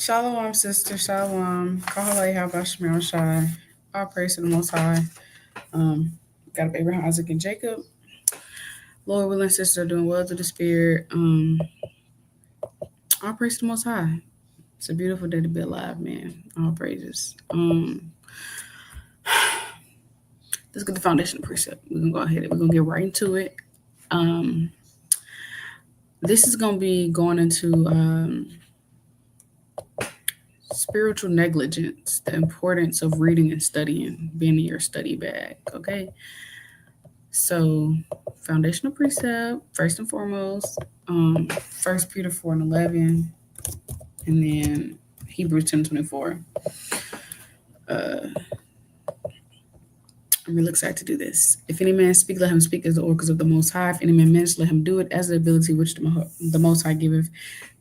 Shalom, sister. Shalom. Kahalei Habashmir Shai. All praise to the Most High. Um, got up Abraham, Isaac, and Jacob. Lord willing, sister, doing well to the Spirit. All praise to the Most High. It's a beautiful day to be alive, man. All praises. Let's get the foundation precept. We're gonna go ahead. We're gonna get right into it. This is gonna be going into spiritual negligence, the importance of reading and studying, being in your study bag. Okay. So, foundational precept, first and foremost, 1 Peter 4:11, and then Hebrews 10:24. I'm really excited to do this. If any man speak, let him speak as the oracles of the Most High. If any man minister, let him do it as the ability which the Most High giveth,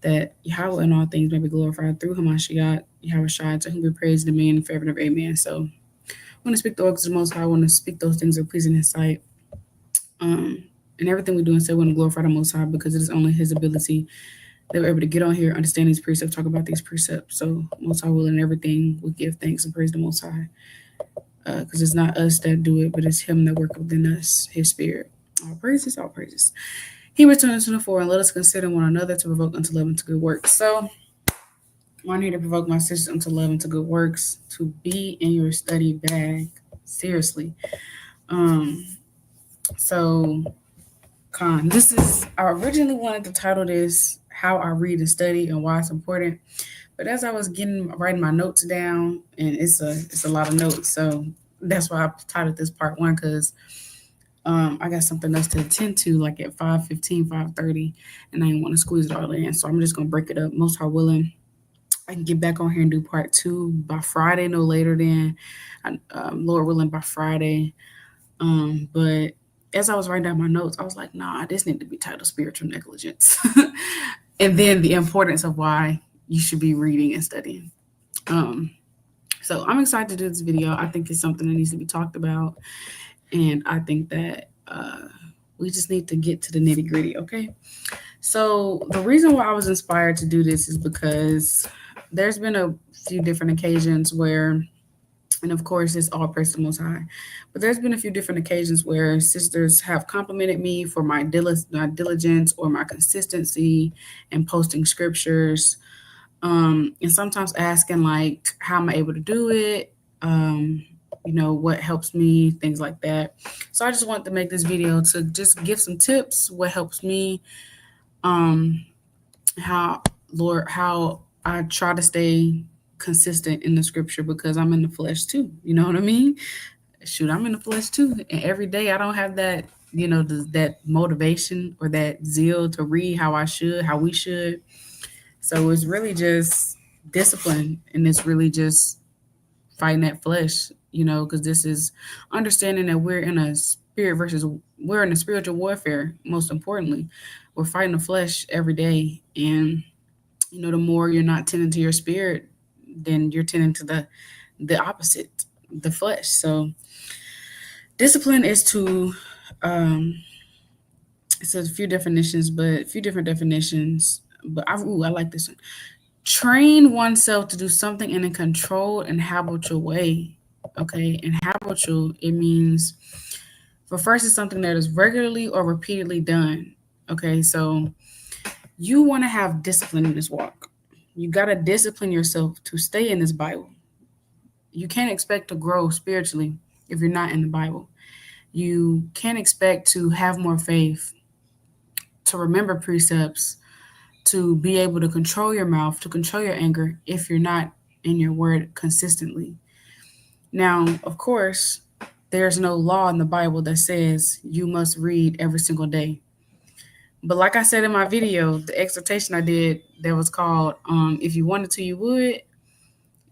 that Yahweh in all things may be glorified through Hamashiach, Yahweh Shai, to whom be praised, the man, fervent of amen. So, I want to speak the oracles of the Most High. I want to speak those things that are pleasing in His sight. And everything we do and say, we want to glorify the Most High because it is only His ability that we're able to get on here, understand these precepts, talk about these precepts. So, Most High will in everything, we give thanks and praise the Most High. Because it's not us that do it, but it's Him that works within us, His Spirit. All praises, all praises. Hebrews 10:24, and let us consider one another to provoke unto love and to good works. So, I'm here to provoke my sisters unto love and to good works, to be in your study bag, seriously. So, I originally wanted to title this "How I Read and Study and Why It's Important." But as I was writing my notes down, and it's a lot of notes, so that's why I titled this part 1, because I got something else to attend to, like at 5:15, 5:30, and I didn't want to squeeze it all in. So I'm just gonna break it up. Most High willing, I can get back on here and do part 2 by Friday, no later than Lord willing by Friday. But as I was writing down my notes, I was like, nah, this need to be titled Spiritual Negligence, and then the importance of why you should be reading and studying. So I'm excited to do this video. I think it's something that needs to be talked about, and I think that we just need to get to the nitty gritty. Okay. So the reason why I was inspired to do this is because there's been a few different occasions where, and of course it's all praise to the Most High, but there's been a few different occasions where sisters have complimented me for my diligence or my consistency in posting scriptures. And sometimes asking like, how am I able to do it? What helps me, things like that. So I just wanted to make this video to just give some tips, what helps me, how I try to stay consistent in the scripture, because I'm in the flesh too. You know what I mean? Shoot, I'm in the flesh too. And every day I don't have that, that motivation or that zeal to read how we should. So it's really just discipline, and it's really just fighting that flesh, because this is understanding that we're in a spiritual warfare. Most importantly, we're fighting the flesh every day. And, the more you're not tending to your spirit, then you're tending to the opposite, the flesh. So discipline is to, it's a few different definitions. But I like this one. Train oneself to do something in a controlled and habitual way. Okay, and habitual, it means, for first, it's something that is regularly or repeatedly done. Okay, so you want to have discipline in this walk. You got to discipline yourself to stay in this Bible. You can't expect to grow spiritually if you're not in the Bible. You can't expect to have more faith, to remember precepts, to be able to control your mouth, to control your anger, if you're not in your word consistently. Now, of course, there's no law in the Bible that says you must read every single day. But like I said in my video, the exhortation I did that was called, if you wanted to, you would.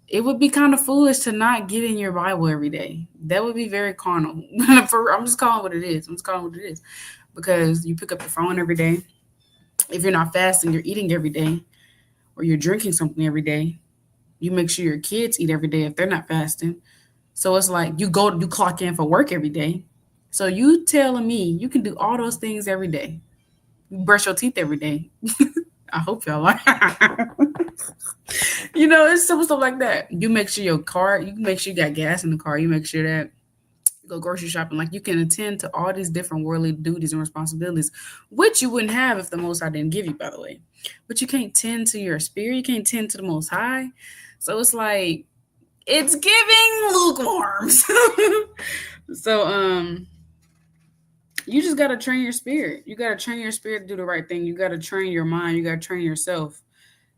It would be kind of foolish to not get in your Bible every day. That would be very carnal. I'm just calling what it is. Because you pick up the phone every day. If you're not fasting, you're eating every day, or you're drinking something every day. You make sure your kids eat every day if they're not fasting. So it's like you clock in for work every day. So you telling me you can do all those things every day. You brush your teeth every day. I hope y'all are. It's simple stuff like that. You make sure your car, you make sure you got gas in the car. You make sure that you go grocery shopping. Like you can attend to all these different worldly duties and responsibilities, which you wouldn't have if the Most High didn't give you, by the way. But you can't tend to your spirit. You can't tend to the Most High. So it's like, it's giving lukewarm. So you just gotta train your spirit. You gotta train your spirit to do the right thing. You gotta train your mind. You gotta train yourself.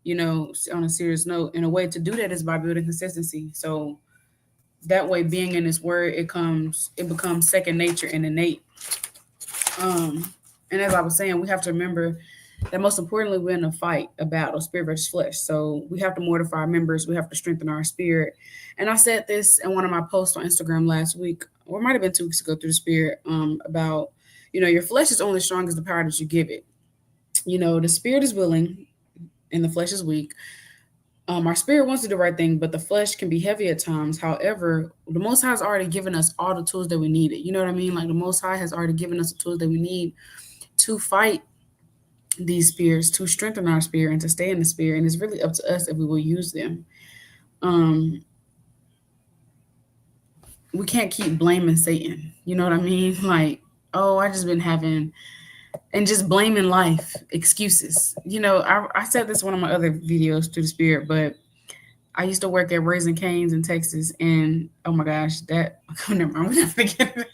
On a serious note. And a way to do that is by building consistency. So that way, being in His Word, it becomes second nature and innate. And as I was saying, we have to remember that most importantly, we're in a fight, a battle, spirit versus flesh. So we have to mortify our members. We have to strengthen our spirit. And I said this in one of my posts on Instagram last week, or it might have been 2 weeks ago, through the spirit, about, your flesh is only strong as the power that you give it. The spirit is willing and the flesh is weak. Our spirit wants to do the right thing, but the flesh can be heavy at times. However, the Most High has already given us all the tools that we needed. You know what I mean? Like the Most High has already given us the tools that we need to fight these spirits, to strengthen our spirit and to stay in the spirit. And it's really up to us if we will use them. We can't keep blaming Satan. You know what I mean? Like, oh, I just been having, and just blaming life, excuses. I said this in one of my other videos through the spirit, but I used to work at Raising Cane's in Texas, and oh my gosh, that never mind, I'm gonna forget it.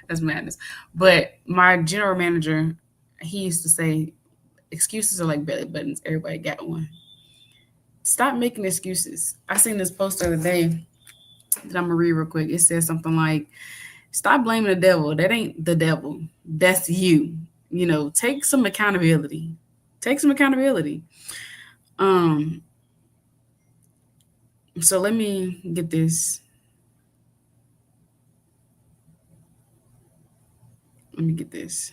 That's madness. But my general manager, he used to say, excuses are like belly buttons. Everybody got one. Stop making excuses. I seen this post the other day that I'm gonna read real quick. It says something like, stop blaming the devil. That ain't the devil. That's you. Take some accountability. Take some accountability. So let me get this. Let me get this.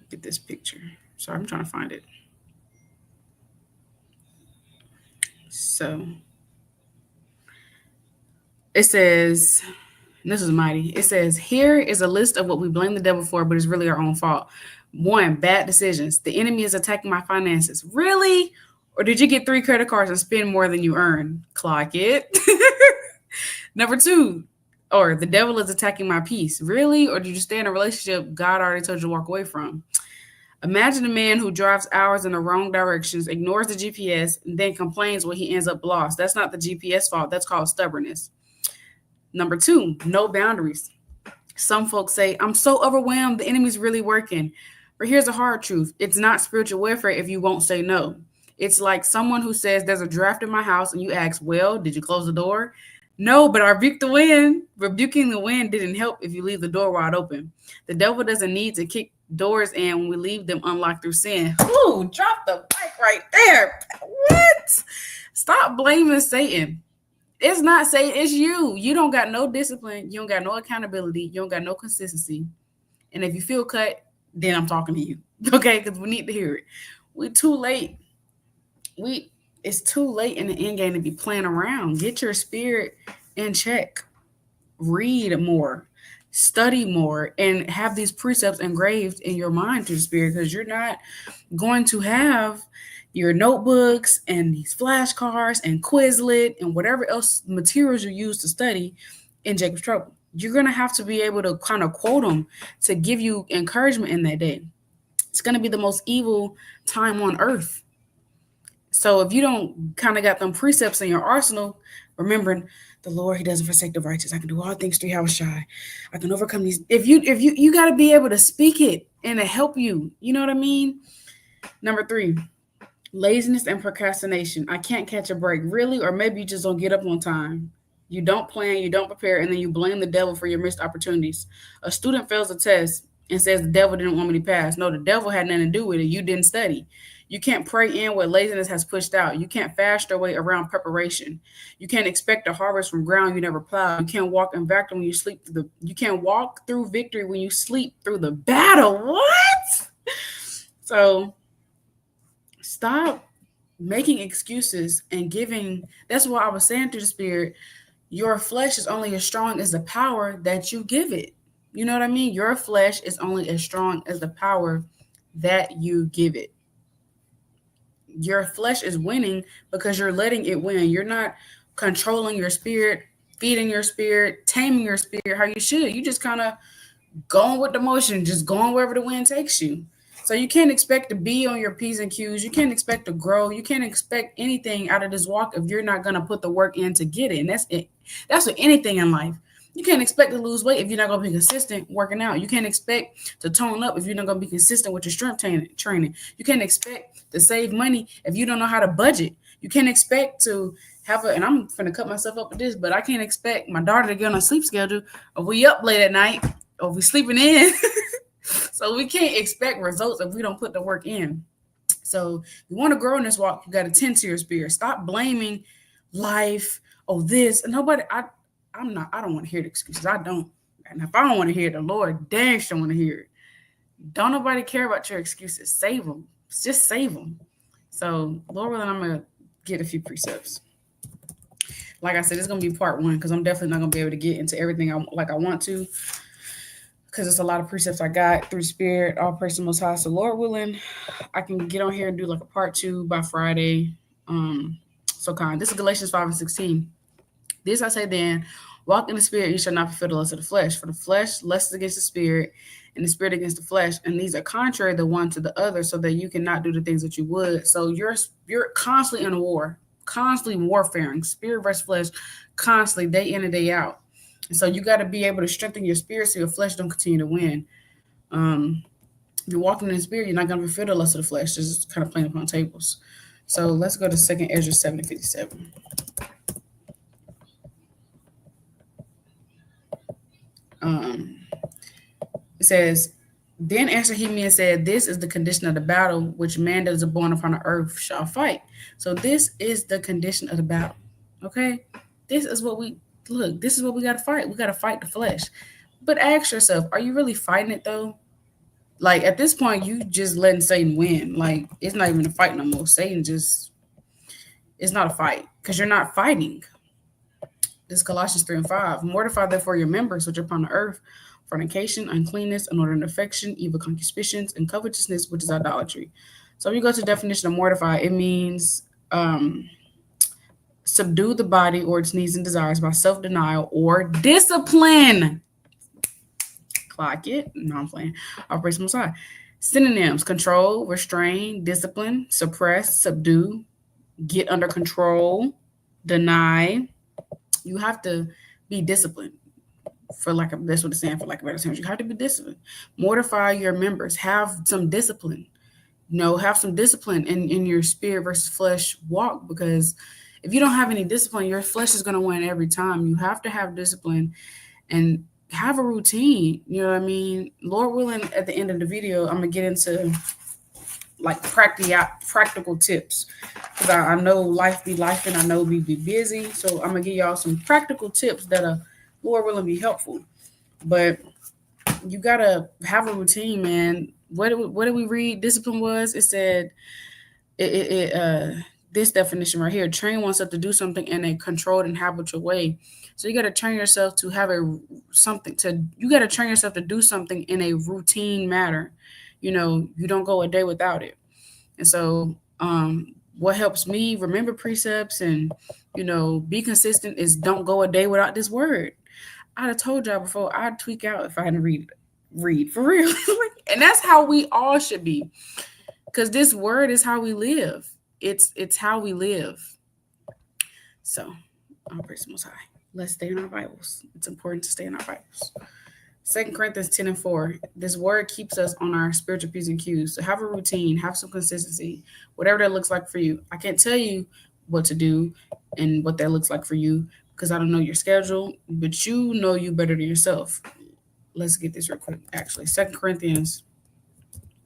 Get this picture. Sorry, I'm trying to find it. So it says, this is mighty. It says, here is a list of what we blame the devil for, but it's really our own fault. 1, bad decisions. The enemy is attacking my finances. Really? Or did you get 3 credit cards and spend more than you earn? Clock it. Number 2, or the devil is attacking my peace. Really? Or did you stay in a relationship God already told you to walk away from? Imagine a man who drives hours in the wrong directions, ignores the GPS, and then complains when he ends up lost. That's not the GPS fault. That's called stubbornness. Number 2, no boundaries. Some folks say, I'm so overwhelmed, the enemy's really working. But here's the hard truth. It's not spiritual warfare if you won't say no. It's like someone who says there's a draft in my house and you ask, well, did you close the door? No, but I rebuked the wind. Rebuking the wind didn't help if you leave the door wide open. The devil doesn't need to kick doors in when we leave them unlocked through sin. Ooh, drop the mic right there. What? Stop blaming Satan. It's not Satan, it's you. You don't got no discipline. You don't got no accountability. You don't got no consistency. And if you feel cut, then I'm talking to you. Okay? Because we need to hear it. We're too late. It's too late in the end game to be playing around. Get your spirit in check. Read more. Study more. And have these precepts engraved in your mind through the spirit, because you're not going to have your notebooks and these flashcards and Quizlet and whatever else materials you use to study in Jacob's Trouble. You're going to have to be able to kind of quote them to give you encouragement in that day. It's going to be the most evil time on earth. So if you don't kind of got them precepts in your arsenal, remembering the Lord, He doesn't forsake the righteous. I can do all things through Yahushua. I can overcome these. If you got to be able to speak it and to help you. You know what I mean? Number 3, laziness and procrastination. I can't catch a break. Really? Or maybe you just don't get up on time. You don't plan, you don't prepare, and then you blame the devil for your missed opportunities. A student fails a test and says the devil didn't want me to pass. No, the devil had nothing to do with it. You didn't study. You can't pray in what laziness has pushed out. You can't fast your way around preparation. You can't expect a harvest from ground you never plowed. You can't walk in victory when you sleep through you can't walk through victory when you sleep through the battle. What? So stop making excuses and giving. That's why I was saying through the spirit, your flesh is only as strong as the power that you give it. You know what I mean? Your flesh is only as strong as the power that you give it. Your flesh is winning because you're letting it win. You're not controlling your spirit, feeding your spirit, taming your spirit how you should. You just kind of going with the motion, just going wherever the wind takes you. So you can't expect to be on your P's and Q's. You can't expect to grow. You can't expect anything out of this walk if you're not gonna put the work in to get it. And that's it. That's with anything in life. You can't expect to lose weight if you're not gonna be consistent working out. You can't expect to tone up if you're not gonna be consistent with your strength training. You can't expect to save money if you don't know how to budget. You can't expect to have a, and I'm gonna cut myself up with this, but I can't expect my daughter to get on a sleep schedule or we up late at night or we sleeping in. So we can't expect results if we don't put the work in. So you want to grow in this walk, you got to tend to your spirit. Stop blaming life. Oh, this and nobody. I'm not. I don't want to hear the excuses. I don't. And if I don't want to hear it, the Lord dang sure want to hear it. Don't nobody care about your excuses. Save them. Just save them. So Lord willing, I'm gonna get a few precepts. Like I said, it's gonna be part one because I'm definitely not gonna be able to get into everything I want to because it's a lot of precepts I got through Spirit, all praise the Most High. So Lord willing, I can get on here and do like a part two by Friday. This is Galatians 5:16. This I say then, walk in the Spirit, you shall not fulfill the lust of the flesh. For the flesh lusts against the Spirit, and the Spirit against the flesh, and these are contrary the one to the other, so that you cannot do the things that you would. So you're constantly in a war, constantly warfaring, spirit versus flesh, constantly day in and day out. And so you got to be able to strengthen your spirit so your flesh don't continue to win. If you're walking in the spirit, you're not going to fulfill the lust of the flesh. Just kind of playing upon tables. So let's go to 2nd Ezra 7:57. It says, then answered he me and said, this is the condition of the battle which man that is born upon the earth shall fight. So this is the condition of the battle. Okay? This is what we look, this is what we got to fight. We got to fight the flesh. But ask yourself, are you really fighting it though? Like at this point, you just letting Satan win. Like it's not even a fight no more. Satan just, it's not a fight because you're not fighting. This is Colossians 3:5. Mortify therefore your members which are upon the earth, fornication, uncleanness, inordinate affection, evil concupiscence, and covetousness, which is idolatry. So if you go to the definition of mortify, it means subdue the body or its needs and desires by self-denial or discipline. Clock it. No, I'm playing. Operation Messiah. Synonyms: control, restrain, discipline, suppress, subdue, get under control, deny. You have to be disciplined. That's what it's saying, for like a better term. You have to be disciplined. Mortify your members. Have some discipline. Have some discipline in your spirit versus flesh walk, because if you don't have any discipline, your flesh is going to win every time. You have to have discipline and have a routine. You know what I mean? Lord willing, at the end of the video, I'm going to get into like practical tips, because I know life be life and I know we be busy. So I'm going to give y'all some practical tips that are, Lord willing, be helpful. But you got to have a routine, man. What did we read? Discipline was, it said, this definition right here: train oneself to do something in a controlled and habitual way. So you got to train yourself to have you got to train yourself to do something in a routine manner. You don't go a day without it. And so what helps me remember precepts and, be consistent is don't go a day without this word. I'd have told y'all before, I'd tweak out if I hadn't read for real. And that's how we all should be, because this word is how we live. It's how we live. So I'll praise the Most High. Let's stay in our Bibles. It's important to stay in our Bibles. 2 Corinthians 10:4. This word keeps us on our spiritual P's and Q's. So have a routine, have some consistency, whatever that looks like for you. I can't tell you what to do and what that looks like for you because I don't know your schedule, but you know you better than yourself. Let's get this real quick. Actually, 2 Corinthians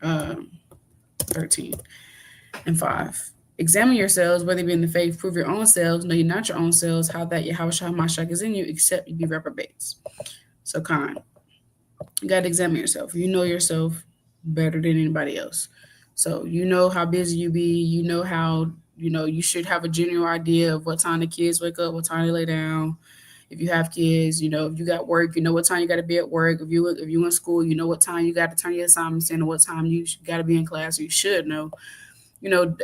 13:5. Examine yourselves, whether you be in the faith, prove your own selves, know you not your own selves, how that Yahweh Shah is in you, except you be reprobates. So you got to examine yourself. You know yourself better than anybody else. So you know how busy you be. You know how, you should have a general idea of what time the kids wake up, what time they lay down. If you have kids, if you got work, you know what time you got to be at work. If you in school, you know what time you got to turn your assignments in, or what time you got to be in class, or you should know.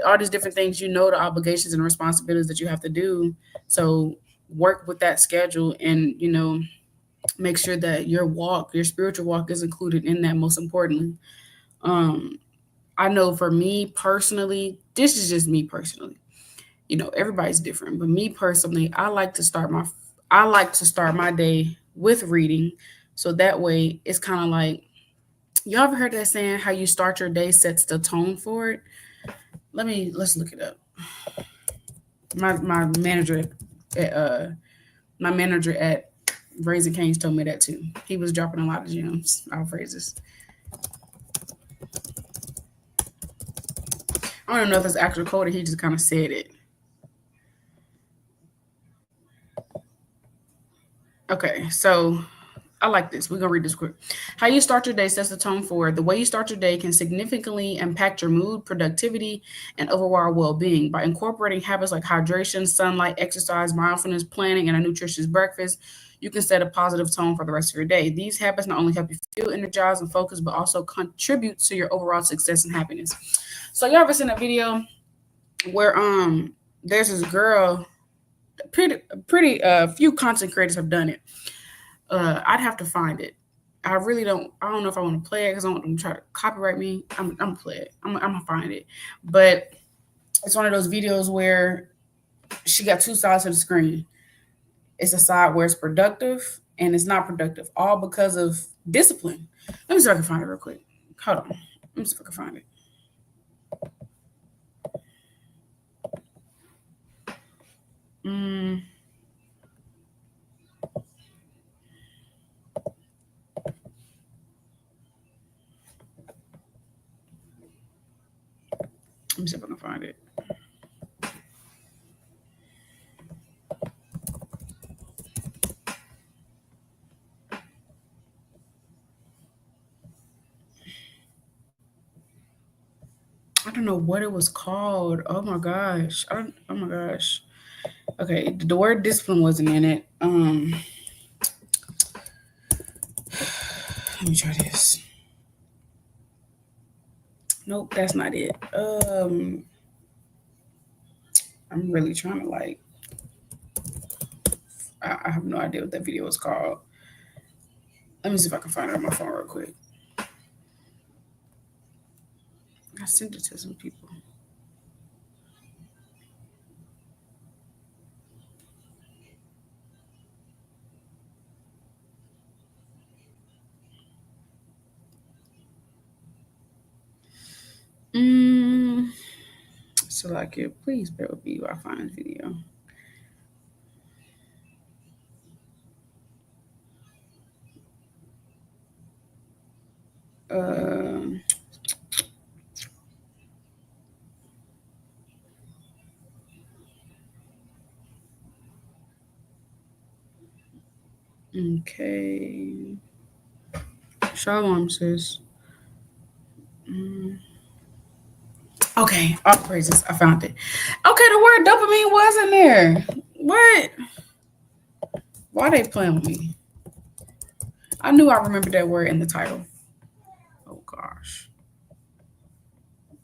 All these different things. The obligations and responsibilities that you have to do. So work with that schedule, and make sure that your spiritual walk, is included in that. Most importantly, um, I know for me personally, this is just me personally. Everybody's different, but me personally, I like to start my day with reading, so that way it's kind of like, you ever heard that saying, how you start your day sets the tone for it. Let's look it up. My manager at Raising Canes told me that too. He was dropping a lot of gems, our phrases. I don't know if it's actual code or he just kind of said it. Okay, so I like this. We're gonna read this quick. How you start your day sets the tone for it. The way you start your day can significantly impact your mood, productivity, and overall well-being. By incorporating habits like hydration, sunlight, exercise, mindfulness, planning, and a nutritious breakfast, you can set a positive tone for the rest of your day. These habits not only help you feel energized and focused, but also contribute to your overall success and happiness. So you ever seen a video where there's this girl, pretty few content creators have done it. I'd have to find it. I really don't. I don't know if I want to play it because I want them to try to copyright me. I'm gonna play it. I'm gonna find it. But it's one of those videos where she got two sides of the screen. It's a side where it's productive and it's not productive, all because of discipline. Let me see if I can find it real quick. Hold on. Let me see if I can find it. Mm, Let me see if I can find it. I don't know what it was called. Oh my gosh. Oh my gosh. Okay, the word discipline wasn't in it. Let me try this. Nope, that's not it. I'm really trying to like. I have no idea what that video was called. Let me see if I can find it on my phone real quick. I sent it to some people. Mm, so like it, please bear with me while I find the video. Um, okay. Shalom says. Mm, okay, all praises. I found it. Okay, the word dopamine wasn't there. What? Why they playing with me? I knew I remembered that word in the title. Oh gosh.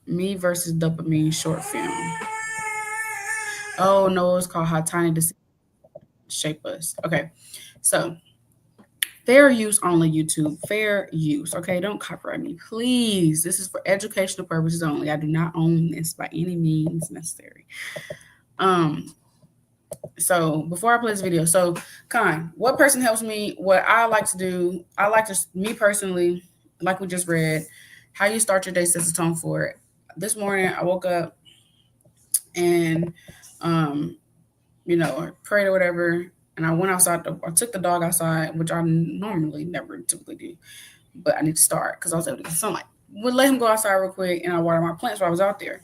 Me versus dopamine short film. Oh no, it's called How Tiny Decisions Shape Us. Okay, so fair use only, YouTube. Fair use. Okay, don't copyright me, please. This is for educational purposes only. I do not own this by any means necessary. Um, so before I play this video, so what person helps me? What I like to do, me personally, like we just read, how you start your day sets the tone for it. This morning I woke up and I prayed or whatever, and I went outside. I took the dog outside, which I normally never typically do, but I need to start because I was able to get sunlight. Would let him go outside real quick, and I water my plants while I was out there.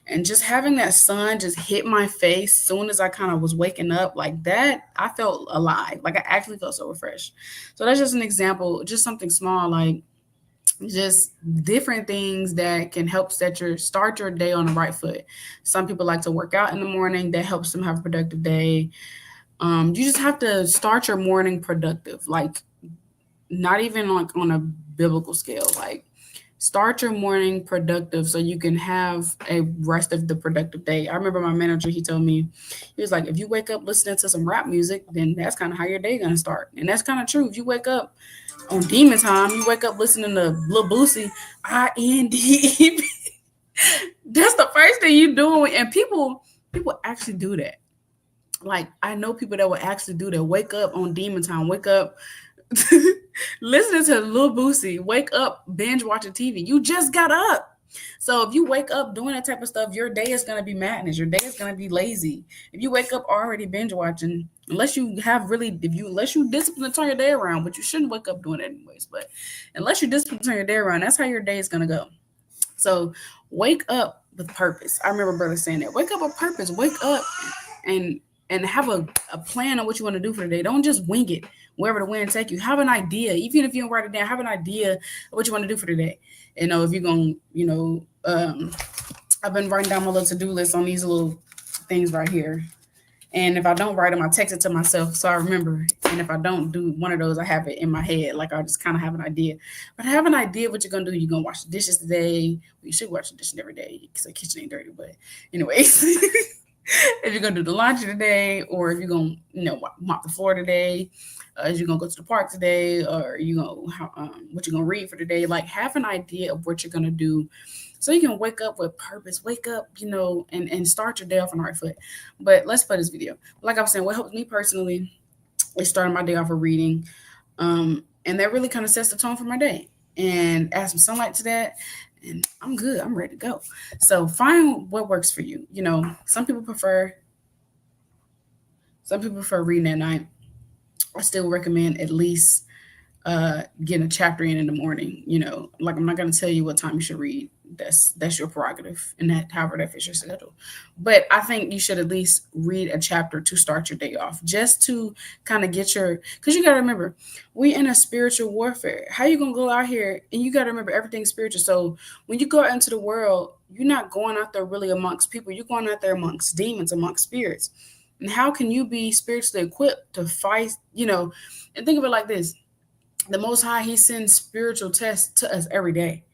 And just having that sun just hit my face soon as I kind of was waking up like that, I felt alive. Like I actually felt so refreshed. So that's just an example, just something small, like just different things that can help start your day on the right foot. Some people like to work out in the morning. That helps them have a productive day. You just have to start your morning productive, like not even like on a biblical scale, like start your morning productive so you can have a rest of the productive day. I remember my manager, he told me, he was like, if you wake up listening to some rap music, then that's kind of how your day gonna start. And that's kind of true. If you wake up on demon time, you wake up listening to Lil Boosie, IND. That's the first thing you do. And people actually do that. Like I know people that will actually do that. Wake up on demon time. Wake up listening to Lil Boosie. Wake up binge watching TV. You just got up. So if you wake up doing that type of stuff, your day is gonna be madness. Your day is gonna be lazy. If you wake up already binge watching, unless you have really, if you unless you discipline to turn your day around, but you shouldn't wake up doing it anyways. But unless you discipline to turn your day around, that's how your day is gonna go. So wake up with purpose. I remember brother saying that. Wake up with purpose. Wake up and have a plan on what you want to do for the day. Don't just wing it wherever the wind take you. Have an idea. Even if you don't write it down, have an idea of what you want to do for the day. You know, if you're going, I've been writing down my little to-do list on these little things right here. And if I don't write them, I text it to myself so I remember. And if I don't do one of those, I have it in my head. Like I just kind of have an idea. But have an idea of what you're gonna do. You're gonna wash the dishes today. Well, you should wash the dishes every day because the kitchen ain't dirty. But anyways, if you're gonna do the laundry today, or if you're gonna mop the floor today, if you're gonna go to the park today, or you gonna what you're gonna read for today. Like have an idea of what you're gonna do so you can wake up with purpose, wake up, and start your day off on the right foot. But let's play this video. Like I was saying, what helps me personally is starting my day off with reading. And that really kind of sets the tone for my day. And add some sunlight to that, and I'm good. I'm ready to go. So find what works for you. Some people prefer reading at night. I still recommend at least getting a chapter in the morning. Like I'm not going to tell you what time you should read. That's your prerogative, and that however that fits your schedule. But I think you should at least read a chapter to start your day off, just to kind of get because you got to remember, we in a spiritual warfare. How you gonna go out here and you got to remember everything's spiritual. So when you go out into the world, you're not going out there really amongst people. You're going out there amongst demons, amongst spirits. And how can you be spiritually equipped to fight? And think of it like this: the Most High, He sends spiritual tests to us every day.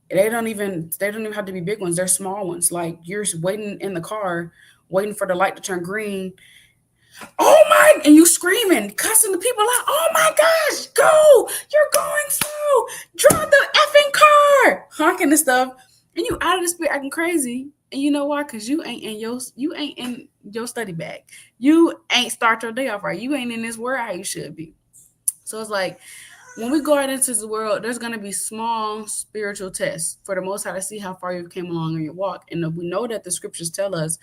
They don't even have to be big ones. They're small ones. Like you're waiting in the car, waiting for the light to turn green. Oh my! And you screaming, cussing the people out. Oh my gosh! Go! You're going slow. Drive the effing car, honking and stuff. And you out of the spirit, acting crazy. And you know why? Because you ain't in your study bag. You ain't start your day off right. You ain't in this word how you should be. So it's like when we go out into the world, there's going to be small spiritual tests for the Most High to see how far you came along in your walk. And we know that the scriptures tell us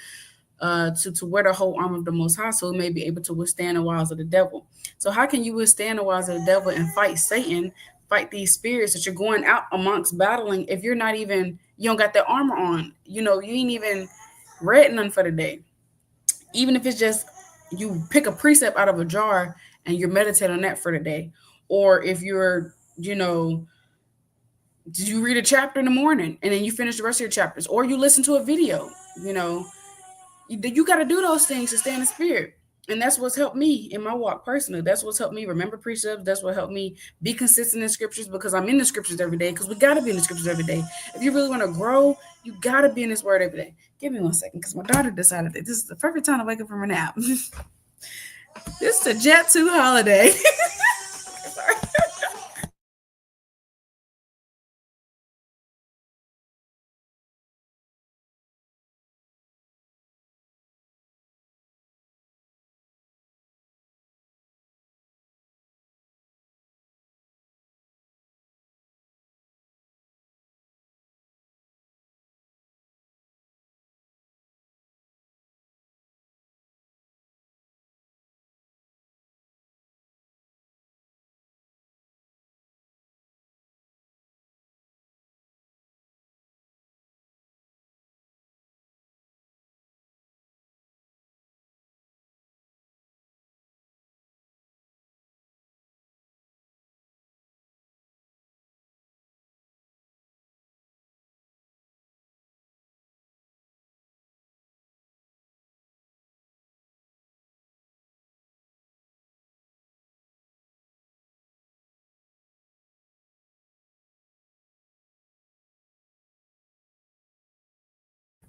to wear the whole armor of the Most High so we may be able to withstand the wiles of the devil. So how can you withstand the wiles of the devil and fight Satan, fight these spirits that you're going out amongst battling if you don't got that armor on? You ain't even read none for the day. Even if it's just you pick a precept out of a jar and you're meditating on that for the day. Or if did you read a chapter in the morning and then you finish the rest of your chapters, or you listen to a video, you got to do those things to stay in the spirit. And that's what's helped me in my walk personally. That's what's helped me remember precepts. That's what helped me be consistent in scriptures, because I'm in the scriptures every day, because we got to be in the scriptures every day. If you really want to grow, you got to be in this word every day. Give me 1 second, because my daughter decided that this is the perfect time to wake up from a nap. This is a Jet 2 holiday. Sorry.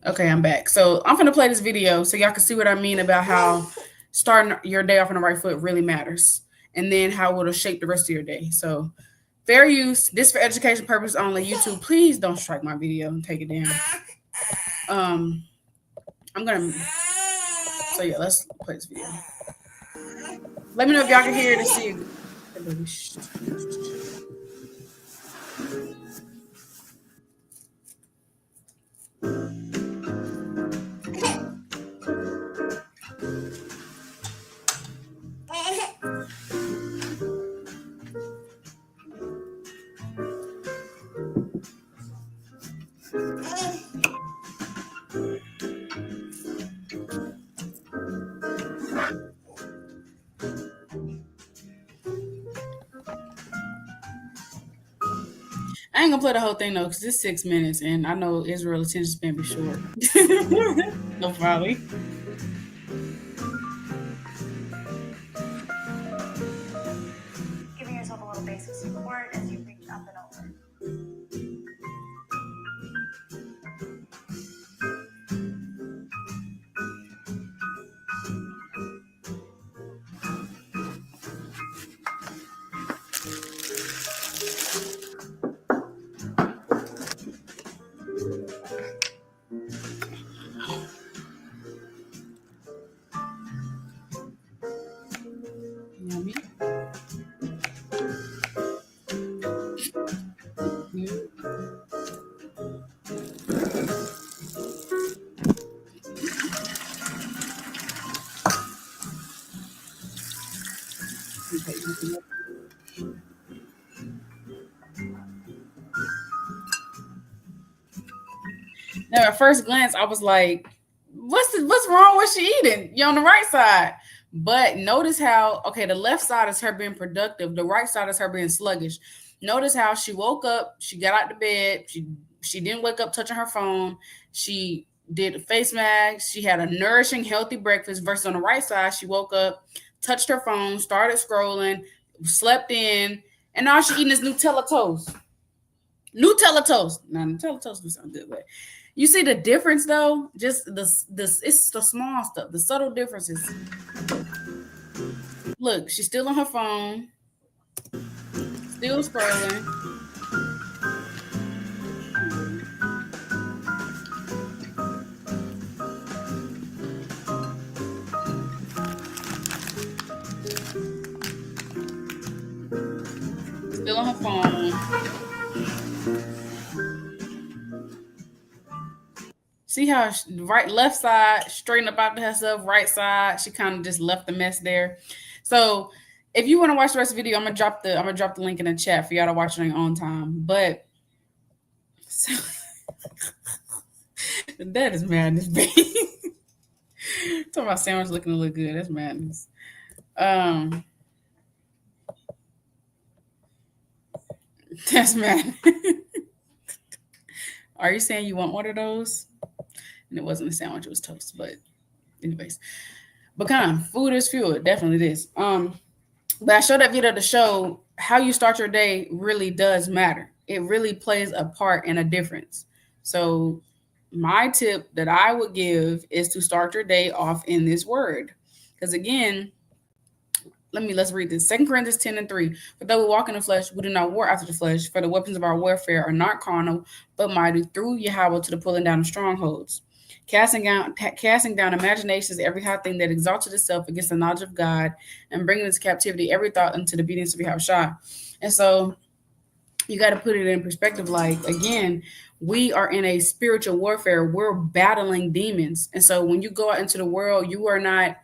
Okay, I'm back. So I'm gonna play this video so y'all can see what I mean about how starting your day off on the right foot really matters, and then how it'll shape the rest of your day. So fair use. This for education purpose only. YouTube, please don't strike my video and take it down. Um, I'm gonna. So yeah, let's play this video. Let me know if y'all can hear it and see it. I ain't gonna play the whole thing though, because it's 6 minutes, and I know Israel's attention span be short. No probably. Giving yourself a little basic support as you reach up and over. You know what I mean? Yeah. Okay. Now, at first glance, I was like, what's wrong with she eating? You're on the right side. But notice how, okay, the left side is her being productive, the right side is her being sluggish. Notice how she woke up, she got out the bed, she didn't wake up touching her phone, she did a face mask, she had a nourishing, healthy breakfast, versus on the right side, she woke up, touched her phone, started scrolling, slept in, and now she's eating this Nutella toast. Nutella toast. Now Nutella toast do sound good, but you see the difference though. Just this it's the small stuff, the subtle differences. Look, she's still on her phone, still scrolling. Still on her phone. See how right, left side straighten up after herself, right side she kind of just left the mess there. So if you want to watch the rest of the video, I'm gonna drop the link in the chat for y'all to watch it on your own time. But so, that is madness, baby. Talking about sandwich looking to look good. That's madness. Um, that's madness. Are you saying you want one of those? And it wasn't a sandwich; it was toast. But, anyways, but kind of food is fuel. It definitely is. But I showed that video to show how you start your day really does matter. It really plays a part and a difference. So my tip that I would give is to start your day off in this word. Because again, let's read this. 2 Corinthians 10:3. For though we walk in the flesh, we do not war after the flesh, for the weapons of our warfare are not carnal, but mighty through Yahweh to the pulling down of strongholds. Casting down imaginations, every high thing that exalted itself against the knowledge of God, and bringing into captivity every thought into the obedience of Yahweh. And so you got to put it in perspective. Like, again, we are in a spiritual warfare. We're battling demons. And so when you go out into the world, you are not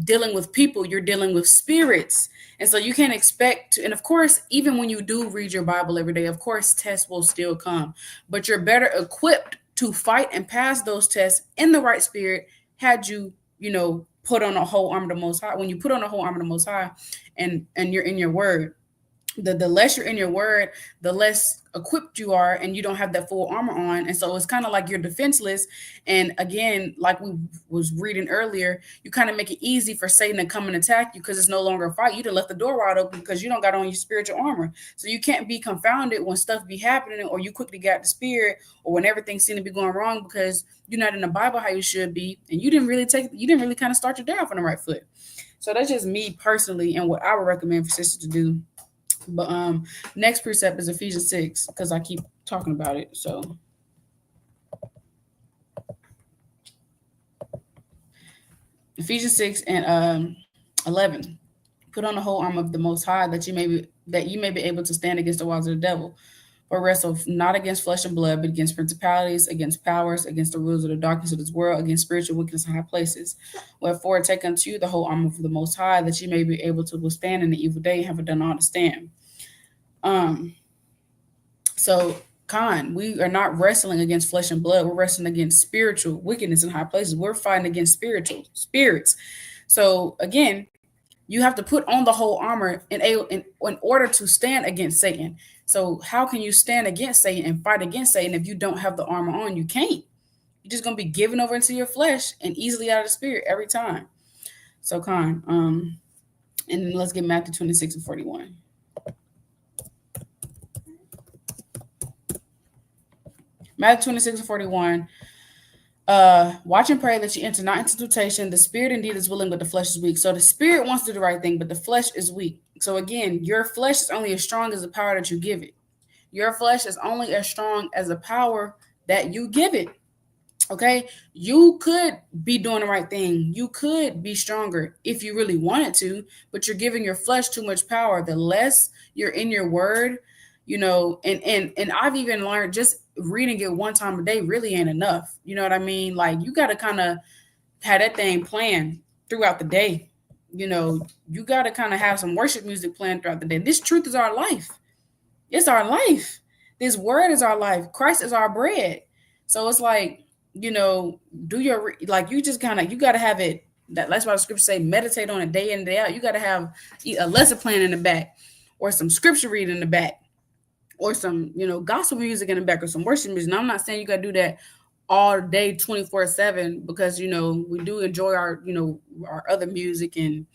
dealing with people, you're dealing with spirits. And so you can't expect to, and of course, even when you do read your Bible every day, of course, tests will still come, but you're better equipped to fight and pass those tests in the right spirit had you put on a whole armor of the Most High. When you put on a whole armor of the Most High and you're in your word. the less you're in your word, the less equipped you are, and you don't have that full armor on. And so it's kind of like you're defenseless. And again, like we was reading earlier, you kind of make it easy for Satan to come and attack you because it's no longer a fight. You done left the door wide open because you don't got on your spiritual armor. So you can't be confounded when stuff be happening, or you quickly got the spirit, or when everything seemed to be going wrong because you're not in the Bible how you should be, and you didn't really kind of start your day off on the right foot. So that's just me personally and what I would recommend for sisters to do. But next precept is Ephesians 6, because I keep talking about it. So Ephesians 6 and 11. Put on the whole armor of the Most High, that you may be able to stand against the wiles of the devil. For wrestle not against flesh and blood, but against principalities, against powers, against the rulers of the darkness of this world, against spiritual wickedness in high places. Wherefore take unto you the whole armor of the Most High, that you may be able to withstand in the evil day, and have done all to stand. So we are not wrestling against flesh and blood. We're wrestling against spiritual wickedness in high places. We're fighting against spiritual spirits. So again, you have to put on the whole armor in order to stand against Satan. So how can you stand against Satan and fight against Satan if you don't have the armor on? You can't. You're just gonna be given over into your flesh and easily out of the spirit every time. So and then let's get Matthew 26 and 41. Matthew 26 and 41. Watch and pray that you enter not into temptation. The spirit indeed is willing, but the flesh is weak. So the spirit wants to do the right thing, but the flesh is weak. So again, your flesh is only as strong as the power that you give it. Your flesh is only as strong as the power that you give it. Okay, you could be doing the right thing. You could be stronger if you really wanted to, but you're giving your flesh too much power. The less you're in your word, and I've even learned just reading it one time a day really ain't enough. You know what I mean? Like you got to kind of have that thing playing throughout the day. You got to kind of have some worship music playing throughout the day. This truth is our life. It's our life. This word is our life. Christ is our bread. So it's like, do your, like, you just kind of, you got to have it. That's why the scripture say, meditate on it day in and day out. You got to have a lesson plan in the back, or some scripture reading in the back, or some, gospel music in the back, or some worship music. And I'm not saying you got to do that all day 24/7, because, we do enjoy our, our other music, and,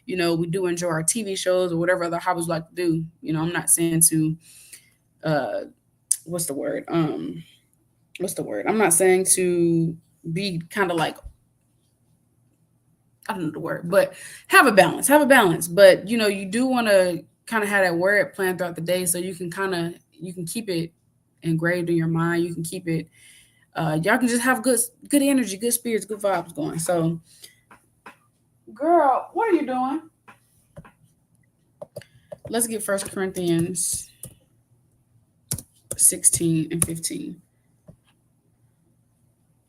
we do enjoy our TV shows or whatever other hobbies we like to do. I'm not saying to, what's the word? I'm not saying to be kind of like, I don't know the word, but have a balance, But, you do want to kind of have that word planned throughout the day, so you can keep it engraved in your mind. You can keep it, y'all can just have good energy, good spirits, good vibes going. So, girl, what are you doing? Let's get 1 Corinthians 16 and 15.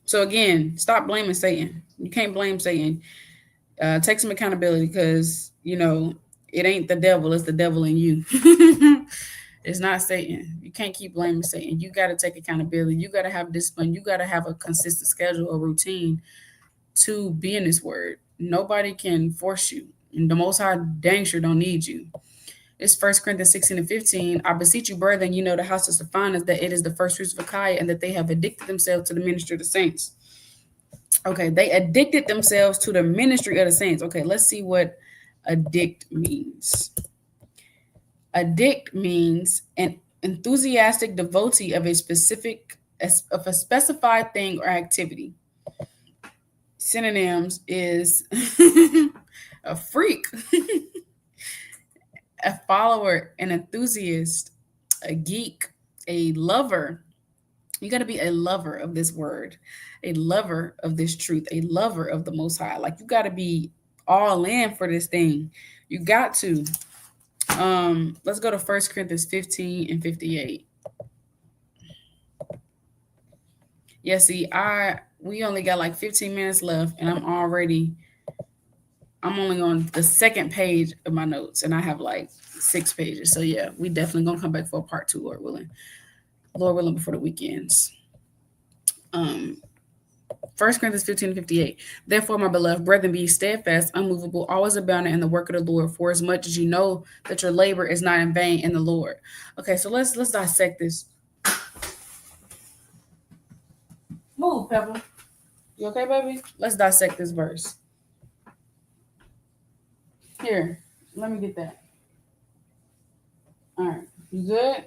So again, stop blaming Satan. You can't blame Satan. Take some accountability, because, it ain't the devil, it's the devil in you. It's not Satan. You can't keep blaming Satan. You got to take accountability. You got to have discipline. You got to have a consistent schedule, a routine to be in this word. Nobody can force you. And the Most High dang sure don't need you. It's 1 Corinthians 16 and 15. I beseech you, brethren, the house of Stephanus, that it is the first fruits of Achaia, and that they have addicted themselves to the ministry of the saints. Okay, they addicted themselves to the ministry of the saints. Okay, let's see what addict means. Addict means an enthusiastic devotee of a specified thing or activity. Synonyms is a freak, a follower, an enthusiast, a geek, a lover. You got to be a lover of this word, a lover of this truth, a lover of the Most High. Like, you got to be all in for this thing. You got to. Let's go to 1 Corinthians 15 and 58. Yeah, see, we only got like 15 minutes left, and I'm only on the second page of my notes, and I have like 6 pages. So yeah, we definitely gonna come back for a part 2, Lord willing. Lord willing, before the weekends. 1 Corinthians 15:58. Therefore, my beloved brethren, be steadfast, unmovable, always abounding in the work of the Lord, for as much as you know that your labor is not in vain in the Lord. Okay, so let's dissect this. Move, Pepper. You okay, baby? Let's dissect this verse. Here, let me get that. All right, you good?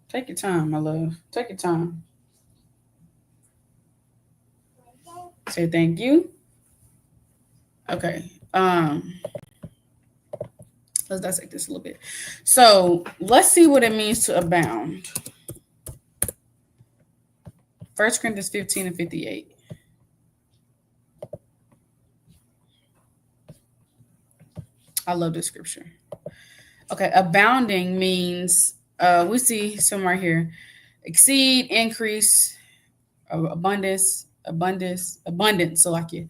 Take your time, my love. Take your time. Say thank you. Okay. Let's dissect this a little bit. So let's see what it means to abound. 1 Corinthians 15:58. I love this scripture. Okay, abounding means we see some right here. Exceed, increase, abundance. So like you,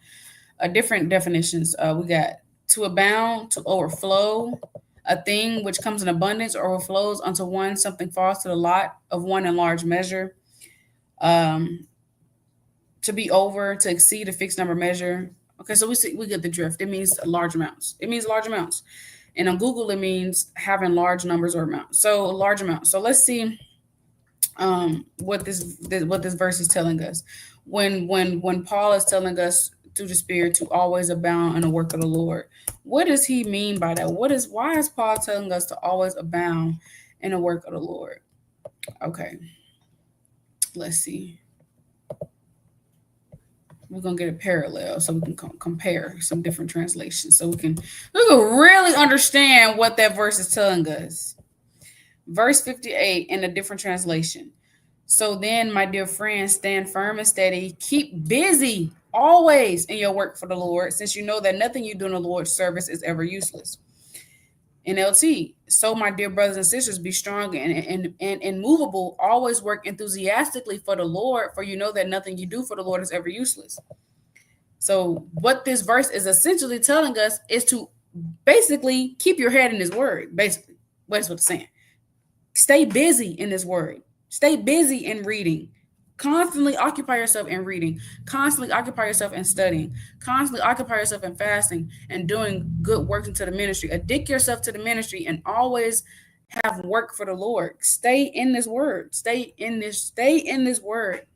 different definitions. We got to abound, to overflow, a thing which comes in abundance or overflows unto one, something falls to the lot of one in large measure. To be over, to exceed a fixed number measure. Okay, so we get the drift. It means large amounts. And on Google, it means having large numbers or amounts. So large amounts. So let's see what this verse is telling us. When Paul is telling us through the Spirit to always abound in the work of the Lord, what does he mean by that? Why is Paul telling us to always abound in the work of the Lord? Okay, let's see. We're gonna get a parallel so we can compare some different translations, so we can really understand what that verse is telling us. Verse 58 in a different translation. So then, my dear friends, stand firm and steady. Keep busy always in your work for the Lord, since you know that nothing you do in the Lord's service is ever useless. NLT. So, my dear brothers and sisters, be strong and immovable. Always work enthusiastically for the Lord, for you know that nothing you do for the Lord is ever useless. So, what this verse is essentially telling us is to basically keep your head in His Word. Basically, that's what it's saying. Stay busy in His Word. Stay busy in reading. Constantly occupy yourself in reading. Constantly occupy yourself in studying. Constantly occupy yourself in fasting and doing good work into the ministry. Addict yourself to the ministry and always have work for the Lord. Stay in this word. Stay in this word.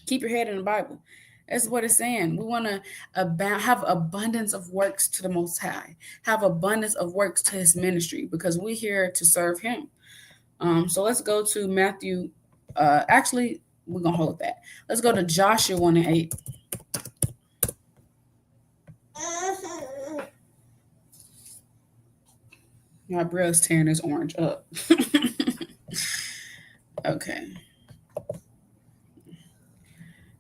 Keep your head in the Bible. That's what it's saying. We want to have abundance of works to the Most High. Have abundance of works to His ministry, because we're here to serve Him. So let's go to Matthew. Actually, we're going to hold that. Let's go to Joshua 1:8. My brother's tearing this orange up. Okay.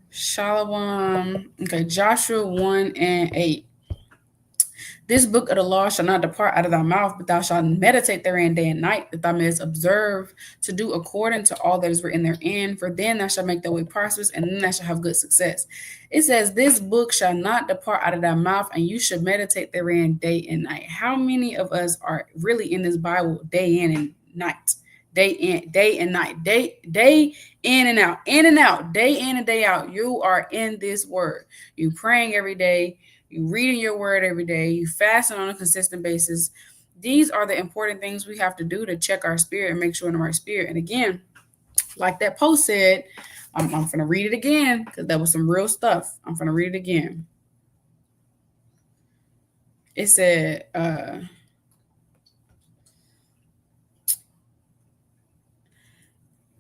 Shalom. Okay, Joshua 1:8. This book of the law shall not depart out of thy mouth, but thou shalt meditate therein day and night, that thou mayest observe to do according to all that is written therein. For then thou shalt make thy way prosperous, and then thou shalt have good success. It says, this book shall not depart out of thy mouth, and you should meditate therein day and night. How many of us are really in this Bible day in and night? Day and night, day in and out, day in and day out. You are in this word. You praying every day. You reading your word every day. You fasting on a consistent basis. These are the important things we have to do to check our spirit and make sure we're in the right spirit. And again, like that post said, I'm going to read it again because that was some real stuff. I'm going to read it again. It said,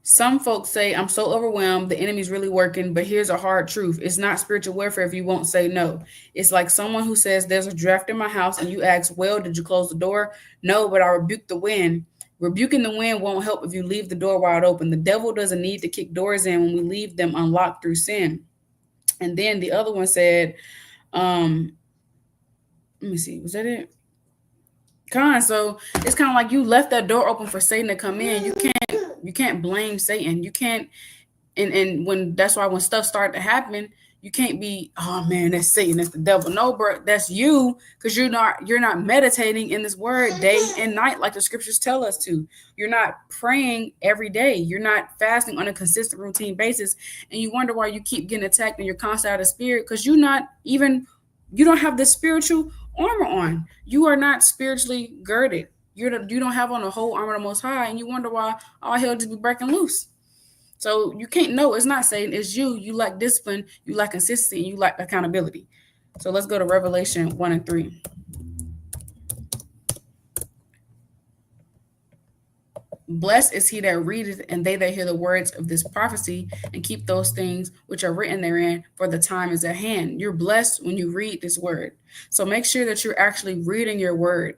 some folks say, I'm so overwhelmed, the enemy's really working, but here's a hard truth. It's not spiritual warfare if you won't say no. It's like someone who says, there's a draft in my house, and you ask, well, did you close the door? No, but I rebuked the wind. Rebuking the wind won't help if you leave the door wide open. The devil doesn't need to kick doors in when we leave them unlocked through sin. And then the other one said, let me see, was that it? So it's kind of like you left that door open for Satan to come in. You can't blame Satan. You can't, and when that's why when stuff started to happen, You can't be, oh man, that's Satan, that's the devil. No, bro, that's you, because you're not meditating in this word day and night like the scriptures tell us to. You're not praying every day. You're not fasting on a consistent routine basis, and you wonder why you keep getting attacked and you're constantly out of spirit, because you don't have the spiritual armor on. You are not spiritually girded. You don't have on the whole armor of the Most High, and you wonder why all hell just be breaking loose. So you can't know it's not Satan, it's you. You lack discipline, you lack consistency, and you lack accountability. So let's go to Revelation 1 and 3. Blessed is he that readeth, and they that hear the words of this prophecy, and keep those things which are written therein, for the time is at hand. You're blessed when you read this word. So make sure that you're actually reading your word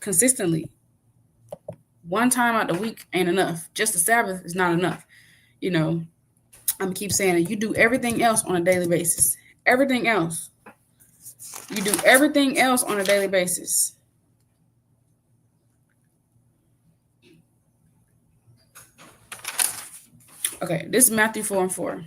consistently. One time out the week ain't enough. Just the Sabbath is not enough. I'm gonna keep saying it. You do everything else on a daily basis. Everything else. You do everything else on a daily basis. Okay, this is Matthew 4 and 4.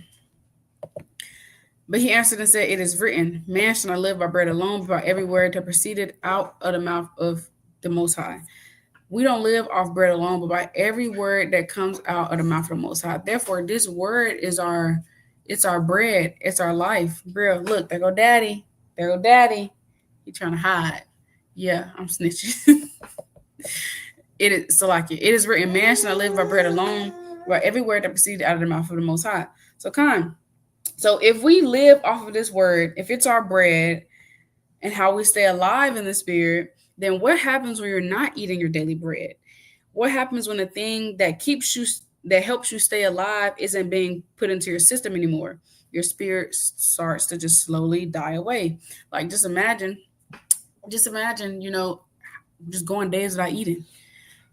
But he answered and said, it is written, man shall not live by bread alone, but by every word that proceeded out of the mouth of the Most High. We don't live off bread alone, but by every word that comes out of the mouth of the Most High. Therefore, this word is our bread. It's our life. Bro, look, there go daddy. There go daddy. He trying to hide. Yeah, I'm snitching. It is so like it is written, man shall not live by bread alone, by every word that proceeded out of the mouth of the Most High. So if we live off of this word, if it's our bread and how we stay alive in the spirit, then what happens when you're not eating your daily bread? What happens when the thing that helps you stay alive isn't being put into your system anymore? Your spirit starts to just slowly die away. Like just imagine, just going days without eating.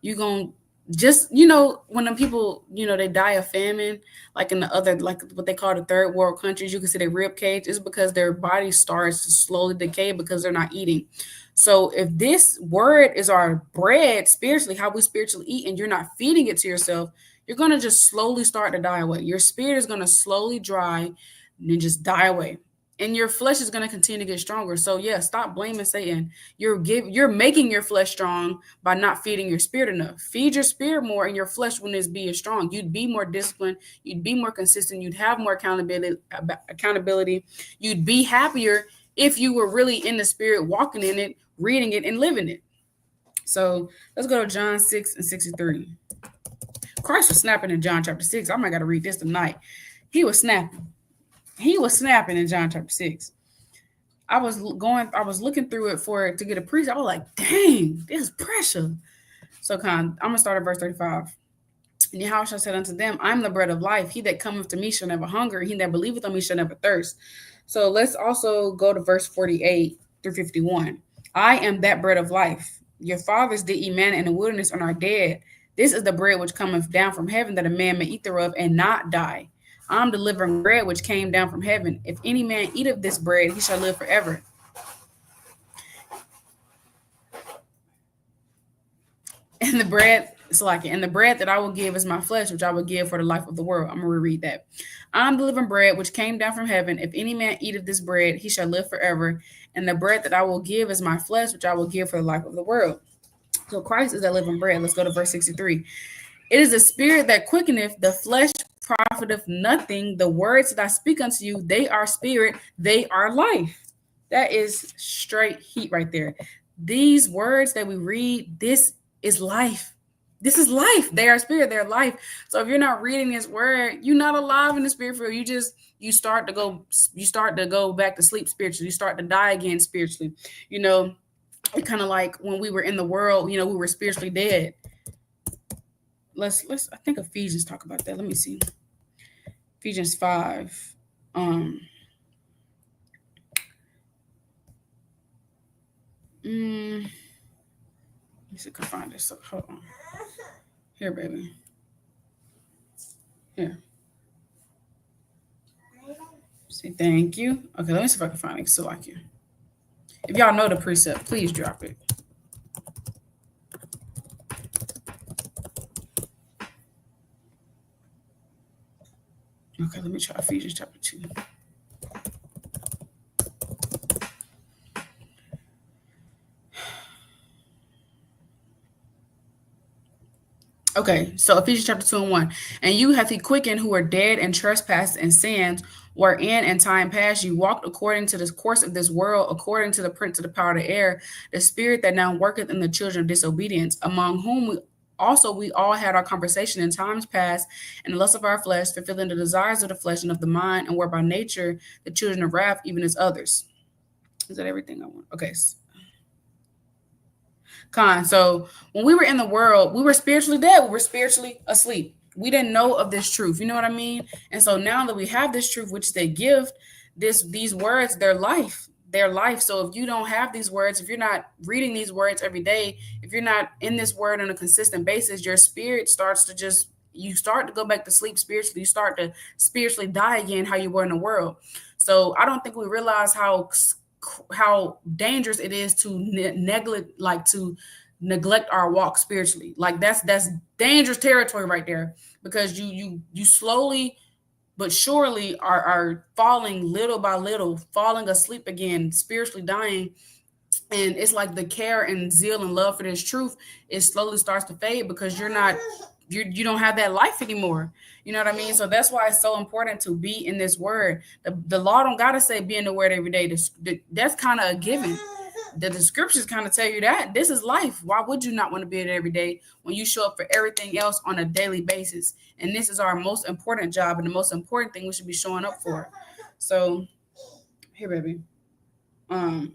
You're going just, when the people, they die of famine, like in the other, like what they call the third world countries, you can see their rib cage is because their body starts to slowly decay because they're not eating. So if this word is our bread spiritually, how we spiritually eat, and you're not feeding it to yourself, you're going to just slowly start to die away. Your spirit is going to slowly dry and just die away. And your flesh is going to continue to get stronger. So yeah, stop blaming Satan. You're making your flesh strong by not feeding your spirit enough. Feed your spirit more, and your flesh wouldn't be as strong. You'd be more disciplined. You'd be more consistent. You'd have more accountability. You'd be happier if you were really in the spirit, walking in it, reading it, and living it. So let's go to John 6 and 63. Christ was snapping in John chapter 6. I might got to read this tonight. He was snapping. He was snapping in John chapter 6. I was looking through it to get a priest. I was like, dang, this is pressure. So I'm going to start at verse 35. And Yahushua said unto them, I am the bread of life. He that cometh to me shall never hunger. He that believeth on me shall never thirst. So let's also go to verse 48 through 51. I am that bread of life. Your fathers did eat manna in the wilderness and are dead. This is the bread which cometh down from heaven, that a man may eat thereof and not die. I'm delivering bread which came down from heaven. If any man eat of this bread, he shall live forever. And the bread that I will give is my flesh, which I will give for the life of the world. I'm going to reread that. I'm the living bread which came down from heaven. If any man eat of this bread, he shall live forever. And the bread that I will give is my flesh, which I will give for the life of the world. So Christ is that living bread. Let's go to verse 63. It is the spirit that quickeneth, the flesh profiteth nothing. The words that I speak unto you, they are spirit, they are life. That is straight heat right there. These words that we read, this is life. This is life. They are spirit, they're life. So if you're not reading this word, you're not alive in the spirit field. You start to go back to sleep spiritually. You start to die again spiritually. It's kind of like when we were in the world, we were spiritually dead. Let's I think Ephesians talk about that. Let me see. Ephesians 5. Let me see if I can find this. Hold on. Here, baby. Here. See, thank you. Okay, let me see if I can find it. So like you. If y'all know the precept, please drop it. Okay, let me try Ephesians chapter 2. Okay, so Ephesians chapter 2 and 1. And you hath he quickened who are dead in trespasses and sins, wherein in time past you walked according to the course of this world, according to the prince of the power of the air, the spirit that now worketh in the children of disobedience, among whom we all had our conversation in times past, in the lust of our flesh, fulfilling the desires of the flesh and of the mind, and were by nature the children of wrath, even as others. Is that everything I want? Okay. So when we were in the world, we were spiritually dead. We were spiritually asleep. We didn't know of this truth. You know what I mean? And so now that we have this truth, which they give, these words, their life. Their life. So if you don't have these words, if you're not reading these words every day, if you're not in this word on a consistent basis, your spirit starts to just you start to go back to sleep spiritually. You start to spiritually die again how you were in the world. So I don't think we realize how dangerous it is to neglect our walk spiritually. Like that's dangerous territory right there, because you slowly but surely are falling little by little, falling asleep again, spiritually dying. And it's like the care and zeal and love for this truth, it slowly starts to fade because you don't have that life anymore. You know what I mean? So that's why it's so important to be in this word. The law don't gotta say be in the word every day. That's kind of a given. The scriptures kind of tell you that this is life. Why would you not want to be in it every day when you show up for everything else on a daily basis? And this is our most important job and the most important thing we should be showing up for. So here, baby. I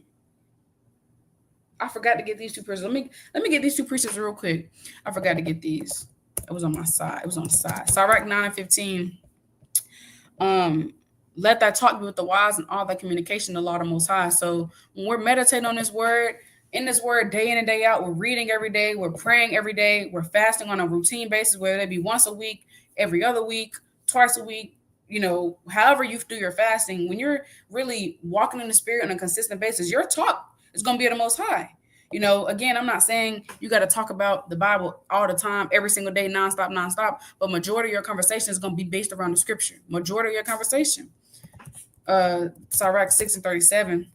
forgot to get these two precepts. Let me get these two precepts real quick. I forgot to get these. It was on my side. It was on the side. Sirach 9 and 15. Let thy talk be with the wise and all thy communication the law of the Most High. So when we're meditating on this word, in this word day in and day out, we're reading every day, we're praying every day, we're fasting on a routine basis, whether it be once a week, every other week, twice a week, however you do your fasting. When you're really walking in the spirit on a consistent basis, your talk is going to be at the Most High. Again, I'm not saying you got to talk about the Bible all the time, every single day, nonstop, but majority of your conversation is going to be based around the scripture. Majority of your conversation. Sirach 6 and 37,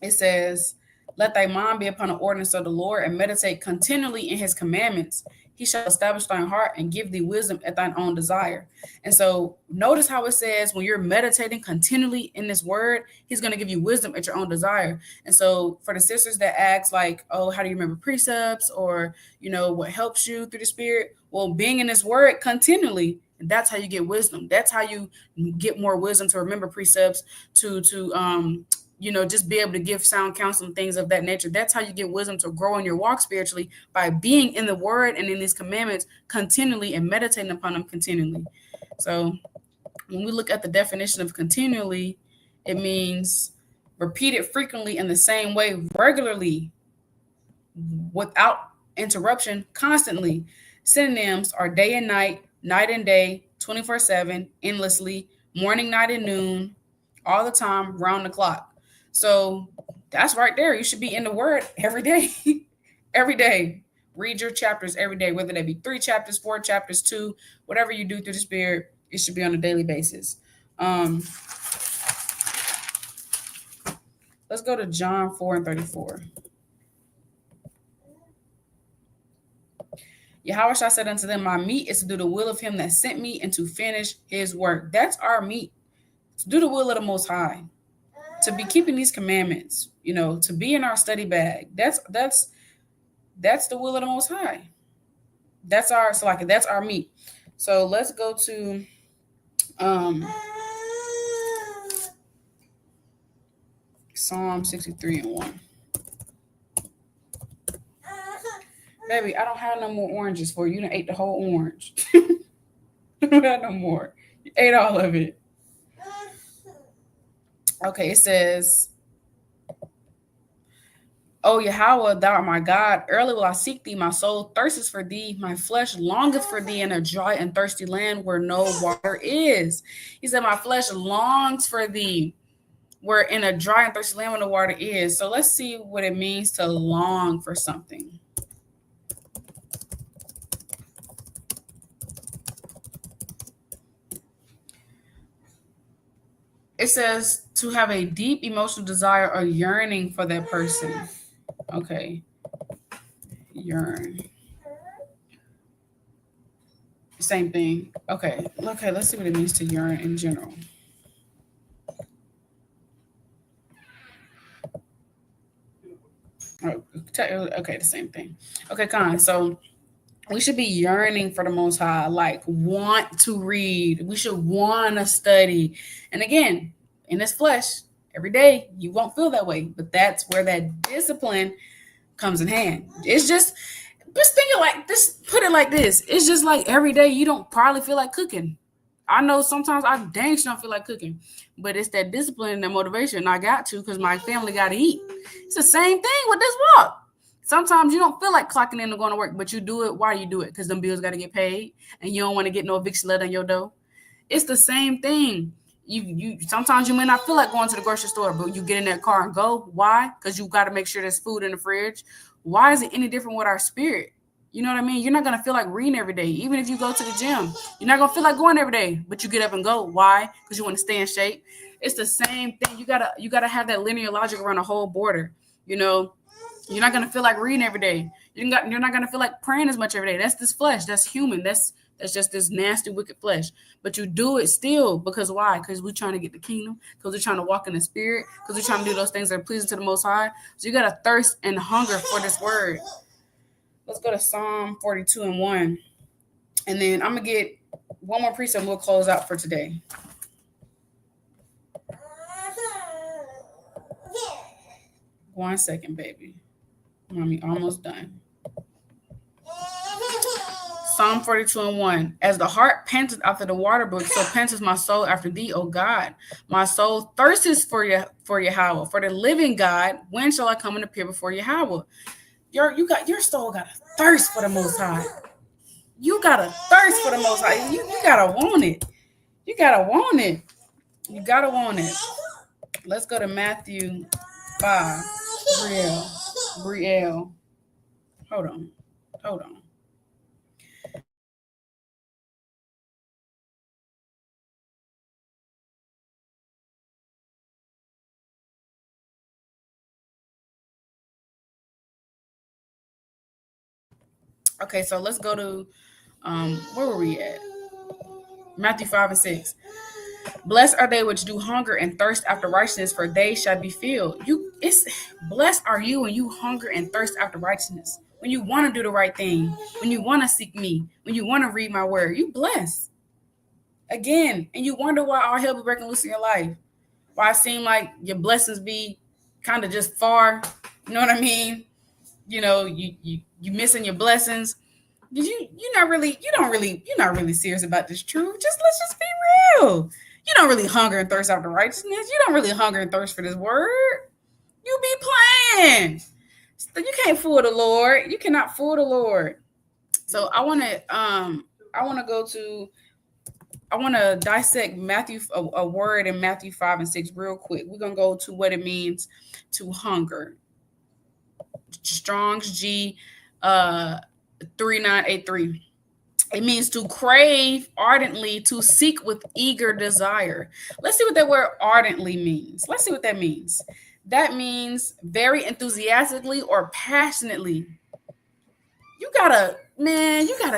it says, let thy mind be upon the ordinance of the Lord and meditate continually in his commandments. He shall establish thine heart and give thee wisdom at thine own desire. And so notice how it says when you're meditating continually in this word, he's going to give you wisdom at your own desire. And so for the sisters that ask like, oh, how do you remember precepts, or, what helps you through the spirit? Well, being in this word continually, that's how you get wisdom. That's how you get more wisdom to remember precepts, to just be able to give sound counsel and things of that nature. That's how you get wisdom to grow in your walk spiritually, by being in the word and in these commandments continually and meditating upon them continually. So when we look at the definition of continually, it means repeated frequently in the same way, regularly, without interruption, constantly. Synonyms are day and night and day, 24/7, endlessly, morning, night, and noon, all the time, round the clock. So that's right there. You should be in the word every day. Every day. Read your chapters every day, whether they be 3 chapters, 4 chapters, 2, whatever you do through the spirit, it should be on a daily basis. Let's go to John 4 and 34. Yahushua said unto them, my meat is to do the will of him that sent me and to finish his work. That's our meat. To do the will of the Most High. To be keeping these commandments, to be in our study bag. That's the will of the Most High. That's our meat. So let's go to Psalm 63 and 1. Baby, I don't have no more oranges for you. You done ate the whole orange. I don't have no more. You ate all of it. Okay, it says, O Yahweh, thou art my God. Early will I seek thee. My soul thirsteth for thee. My flesh longeth for thee in a dry and thirsty land where no water is. He said, my flesh longs for thee. We're in a dry and thirsty land where no water is. So let's see what it means to long for something. It says to have a deep emotional desire or yearning for that person. Okay. Yearn. Same thing. Okay. Okay. Let's see what it means to yearn in general. Oh, okay, the same thing. Okay, Con. So we should be yearning for the Most High, like want to read. We should want to study. And again, in this flesh, every day you won't feel that way, but that's where that discipline comes in hand. It's just think it like this. Put it like this: it's just like every day you don't probably feel like cooking. I know sometimes I dang sure don't feel like cooking, but it's that discipline and that motivation I got to because my family got to eat. It's the same thing with this walk. Sometimes you don't feel like clocking in and going to work, but you do it. Why you do it? Because them bills got to get paid, and you don't want to get no eviction letter on your door. It's the same thing. You sometimes you may not feel like going to the grocery store, but you get in that car and go. Why? Because you got to make sure there's food in the fridge. Why is it any different with our spirit? You know what I mean? You're not gonna feel like reading every day, even if you go to the gym. You're not gonna feel like going every day, but you get up and go. Why? Because you want to stay in shape. It's the same thing. You gotta have that linear logic around the whole border. You know, you're not gonna feel like reading every day. You're not gonna feel like praying as much every day. That's this flesh. That's human. That's just this nasty, wicked flesh. But you do it still because why? Because we're trying to get the kingdom. Because we're trying to walk in the spirit. Because we're trying to do those things that are pleasing to the Most High. So you gotta thirst and hunger for this word. Let's go to Psalm 42 and 1. And then I'm going to get one more precept and we'll close out for today. One second, baby. Mommy, almost done. Psalm 42 and 1. As the heart panteth after the water brook, so panteth my soul after thee, O God. My soul thirsteth for Yahweh, for the living God. When shall I come and appear before Yahweh? Your soul got a thirst for the Most High. You got a thirst for the Most High. You gotta want it. You gotta want it. You gotta want it. Let's go to Matthew 5. Brielle. Hold on. Okay, so let's go to where were we at? Matthew 5 and 6. Blessed are they which do hunger and thirst after righteousness, for they shall be filled. Blessed are you when you hunger and thirst after righteousness. When you want to do the right thing, when you want to seek me, when you want to read my word, you blessed. Again, and you wonder why all hell be breaking loose in your life. Why it seem like your blessings be kind of just far. You know what I mean? You know, you missing your blessings. You're not really serious about this truth. Let's just be real. You don't really hunger and thirst after righteousness. You don't really hunger and thirst for this word. You be playing. You can't fool the Lord. You cannot fool the Lord. So I want to dissect a word in Matthew 5 and 6 real quick. We're gonna go to what it means to hunger. Strong's G 3983. It means to crave ardently, to seek with eager desire. Let's see what that word ardently means. Let's see what that means. That means very enthusiastically or passionately. You gotta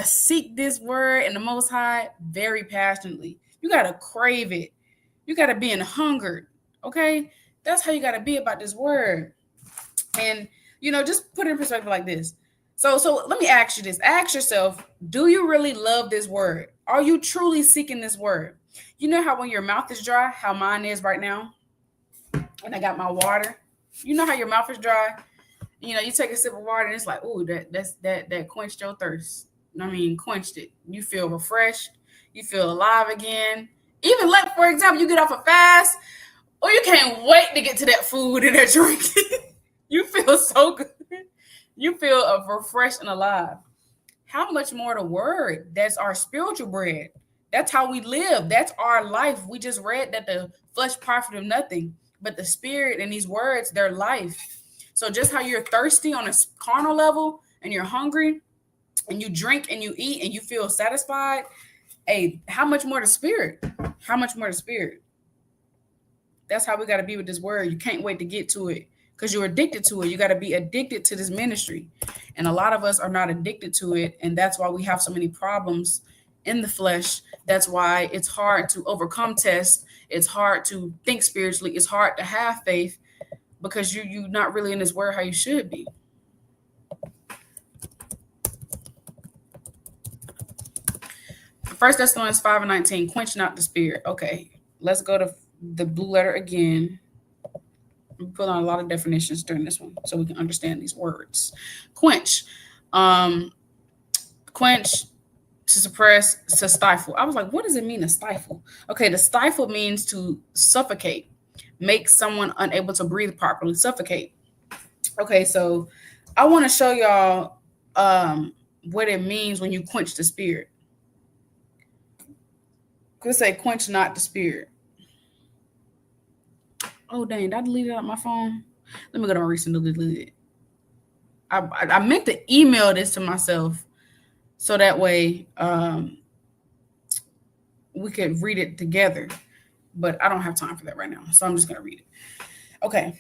seek this word and the Most High very passionately. You gotta crave it. You gotta be in hunger. Okay? That's how you gotta be about this word. And just put it in perspective like this. So let me ask you this. Ask yourself, do you really love this word? Are you truly seeking this word? You know how when your mouth is dry, how mine is right now? And I got my water. You know how your mouth is dry? You take a sip of water and it's like, ooh, that quenched your thirst. I mean, quenched it. You feel refreshed. You feel alive again. Even like, for example, you get off a fast, or you can't wait to get to that food and that drink. You feel so good. You feel refreshed and alive. How much more the word? That's our spiritual bread. That's how we live. That's our life. We just read that the flesh profited nothing, but the spirit and these words, they're life. So just how you're thirsty on a carnal level and you're hungry and you drink and you eat and you feel satisfied, hey, how much more the spirit? How much more the spirit? That's how we got to be with this word. You can't wait to get to it because you're addicted to it. You got to be addicted to this ministry. And a lot of us are not addicted to it. And that's why we have so many problems in the flesh. That's why it's hard to overcome tests. It's hard to think spiritually. It's hard to have faith because you're not really in this word how you should be. First Thessalonians 5:19, quench not the spirit. Okay, let's go to the blue letter again. We put on a lot of definitions during this one so we can understand these words. Quench. Quench, to suppress, to stifle. I was like, what does it mean to stifle? Okay, to stifle means to suffocate, make someone unable to breathe properly, suffocate. Okay, so I want to show y'all what it means when you quench the spirit. Could say quench not the spirit. Oh dang, did I delete it out my phone? Let me go to my recent deleted. I meant to email this to myself so that way we could read it together. But I don't have time for that right now. So I'm just gonna read it. Okay.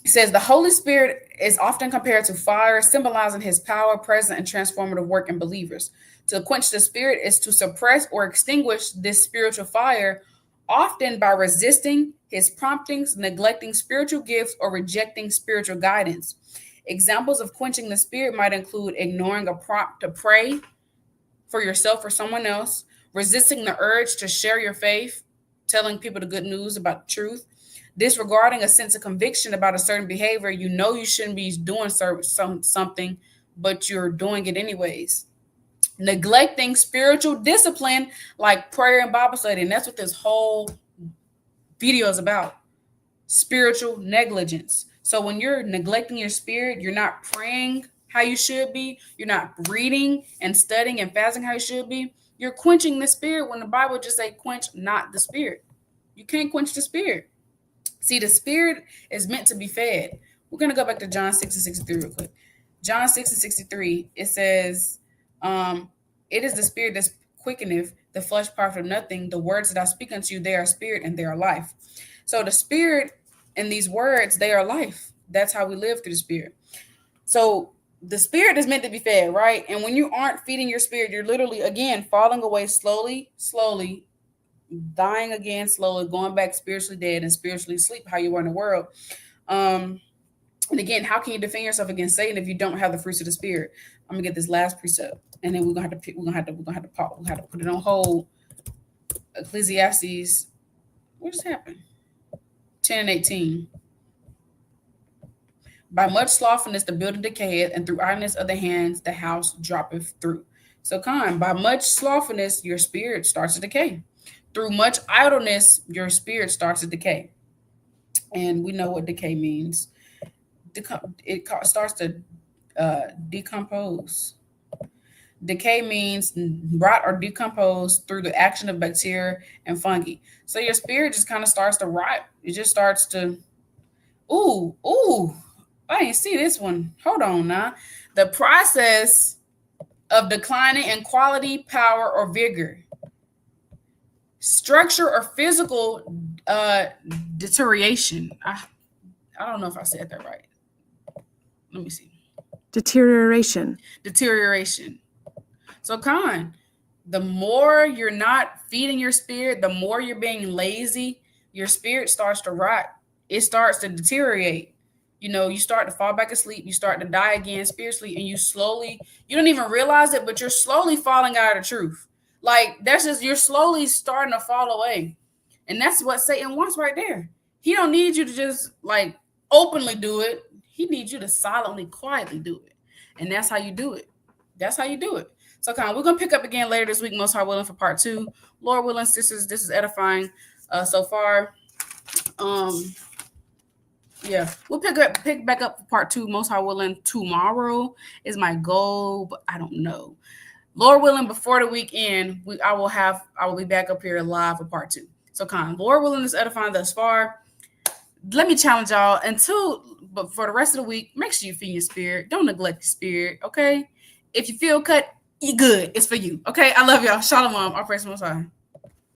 It says the Holy Spirit is often compared to fire, symbolizing his power, present, and transformative work in believers. To quench the spirit is to suppress or extinguish this spiritual fire, often by resisting his promptings, neglecting spiritual gifts, or rejecting spiritual guidance. Examples of quenching the spirit might include ignoring a prompt to pray for yourself or someone else, resisting the urge to share your faith, telling people the good news about the truth, disregarding a sense of conviction about a certain behavior. You know you shouldn't be doing something, but you're doing it anyways. Neglecting spiritual discipline like prayer and Bible study. And that's what this whole video is about. Spiritual negligence. So when you're neglecting your spirit, you're not praying how you should be. You're not reading and studying and fasting how you should be. You're quenching the spirit when the Bible just say quench not the spirit. You can't quench the spirit. See, the spirit is meant to be fed. We're going to go back to John 6:63 real quick. John 6:63, it says, it is the spirit that quickeneth, the flesh profit nothing. The words that I speak unto you, they are spirit and they are life. So the spirit and these words, they are life. That's how we live through the spirit. So the spirit is meant to be fed, right? And when you aren't feeding your spirit, you're literally, again, falling away slowly, dying again slowly, going back spiritually dead and spiritually asleep, how you were in the world. And again, how can you defend yourself against Satan if you don't have the fruits of the spirit? I'm gonna get this last precept, and then we're gonna have to put it on hold. Ecclesiastes, what just happened? 10:18. By much slothfulness the building decayeth, and through idleness of the hands the house droppeth through. So by much slothfulness your spirit starts to decay. Through much idleness your spirit starts to decay. And we know what decay means. It starts to decompose. Decay means rot or decompose through the action of bacteria and fungi. So your spirit just kind of starts to rot. It just starts to, I didn't see this one. Hold on now. The process of declining in quality, power, or vigor, structure, or physical deterioration. I don't know if I said that right. Let me see. Deterioration. So the more you're not feeding your spirit, the more you're being lazy, your spirit starts to rot. It starts to deteriorate. You start to fall back asleep. You start to die again spiritually, and you don't even realize it, but you're slowly falling out of the truth. Like you're slowly starting to fall away. And that's what Satan wants right there. He don't need you to just like openly do it. He needs you to silently, quietly do it. And that's how you do it. So we're going to pick up again later this week, most high willing, for part 2. Lord willing, this is edifying so far. Yeah, we'll pick back up for part 2, most high willing, tomorrow is my goal, but I don't know. Lord willing, before the weekend, I will be back up here live for part 2. So Lord willing, this edifying thus far. Let me challenge y'all but for the rest of the week, make sure you feed your spirit. Don't neglect your spirit, okay? If you feel cut, you're good. It's for you, okay? I love y'all. Shalom. I praise the Most High.